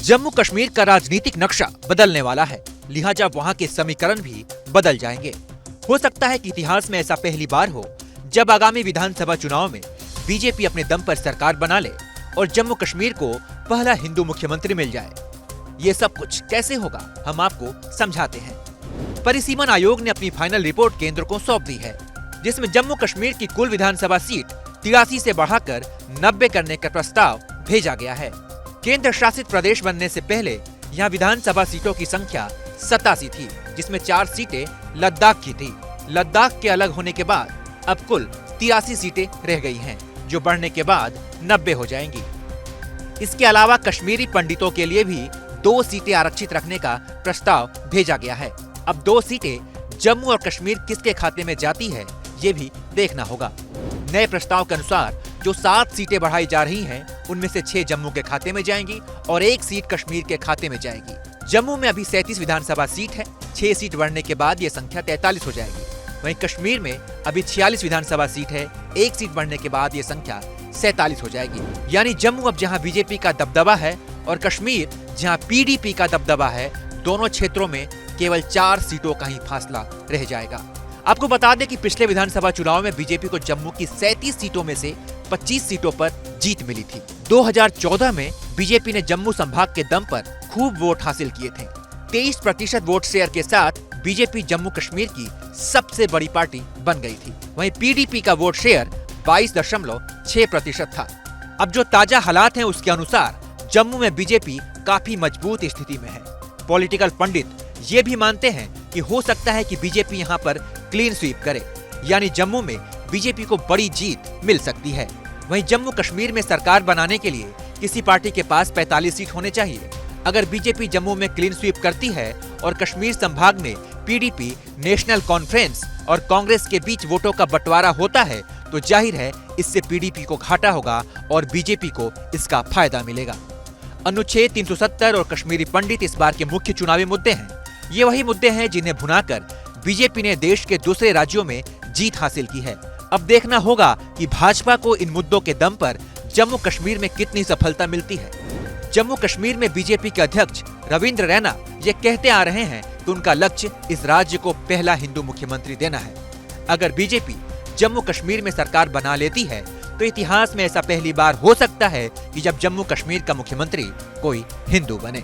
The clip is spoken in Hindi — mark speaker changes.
Speaker 1: जम्मू कश्मीर का राजनीतिक नक्शा बदलने वाला है, लिहाजा वहाँ के समीकरण भी बदल जाएंगे। हो सकता है कि इतिहास में ऐसा पहली बार हो जब आगामी विधानसभा चुनाव में बीजेपी अपने दम पर सरकार बना ले और जम्मू कश्मीर को पहला हिंदू मुख्यमंत्री मिल जाए। ये सब कुछ कैसे होगा, हम आपको समझाते हैं। परिसीमन आयोग ने अपनी फाइनल रिपोर्ट केंद्र को सौंप दी है, जिसमें जम्मू कश्मीर की कुल विधानसभा सीट 83 से बढ़ाकर 90 करने का प्रस्ताव भेजा गया है। केंद्र शासित प्रदेश बनने से पहले यहाँ विधानसभा सीटों की संख्या 87 थी, जिसमें 4 सीटें लद्दाख की थी। लद्दाख के अलग होने के बाद अब कुल 83 सीटें रह गई हैं, जो बढ़ने के बाद 90 हो जाएंगी। इसके अलावा कश्मीरी पंडितों के लिए भी 2 सीटें आरक्षित रखने का प्रस्ताव भेजा गया है। अब 2 सीटें जम्मू और कश्मीर किसके खाते में जाती है, ये भी देखना होगा। नए प्रस्ताव के अनुसार जो 7 सीटें बढ़ाई जा रही हैं, उनमें से 6 जम्मू के खाते में जाएंगी और 1 सीट कश्मीर के खाते में जाएगी। जम्मू में अभी 37 विधानसभा सीट है, 6 सीट बढ़ने के बाद ये संख्या 43 हो जाएगी। वहीं कश्मीर में अभी 46 विधानसभा सीट है, 1 सीट बढ़ने के बाद ये संख्या 47 हो जाएगी। यानी जम्मू अब जहां बीजेपी का दबदबा है और कश्मीर जहां पीडीपी का दबदबा है, दोनों क्षेत्रों में केवल 4 सीटों का ही फासला रह जाएगा। आपको बता दें कि पिछले विधानसभा चुनाव में बीजेपी को जम्मू की 37 सीटों में से 25 सीटों पर जीत मिली थी। 2014 में बीजेपी ने जम्मू संभाग के दम पर खूब वोट हासिल किए थे। 23% वोट शेयर के साथ बीजेपी जम्मू कश्मीर की सबसे बड़ी पार्टी बन गई थी। वहीं पीडीपी का वोट शेयर 22.6% था। अब जो ताजा हालात हैं, उसके अनुसार जम्मू में बीजेपी काफी मजबूत स्थिति में है। पॉलिटिकल पंडित ये भी मानते हैं कि हो सकता है कि बीजेपी यहाँ पर क्लीन स्वीप करे, यानी जम्मू में बीजेपी को बड़ी जीत मिल सकती है। वहीं जम्मू कश्मीर में सरकार बनाने के लिए किसी पार्टी के पास 45 सीट होने चाहिए। अगर बीजेपी जम्मू में क्लीन स्वीप करती है और कश्मीर संभाग में पीडीपी, नेशनल कॉन्फ्रेंस और कांग्रेस के बीच वोटों का बंटवारा होता है, तो जाहिर है इससे पीडीपी को घाटा होगा और बीजेपी को इसका फायदा मिलेगा। अनुच्छेद 370 और कश्मीरी पंडित इस बार के मुख्य चुनावी मुद्दे हैं। ये वही मुद्दे हैं जिन्हें भुनाकर बीजेपी ने देश के दूसरे राज्यों में जीत हासिल की है। अब देखना होगा कि भाजपा को इन मुद्दों के दम पर जम्मू कश्मीर में कितनी सफलता मिलती है। जम्मू कश्मीर में बीजेपी के अध्यक्ष रविंद्र रैना ये कहते आ रहे हैं कि उनका लक्ष्य इस राज्य को पहला हिंदू मुख्यमंत्री देना है। अगर बीजेपी जम्मू कश्मीर में सरकार बना लेती है, तो इतिहास में ऐसा पहली बार हो सकता है कि जब जम्मू कश्मीर का मुख्यमंत्री कोई हिंदू बने।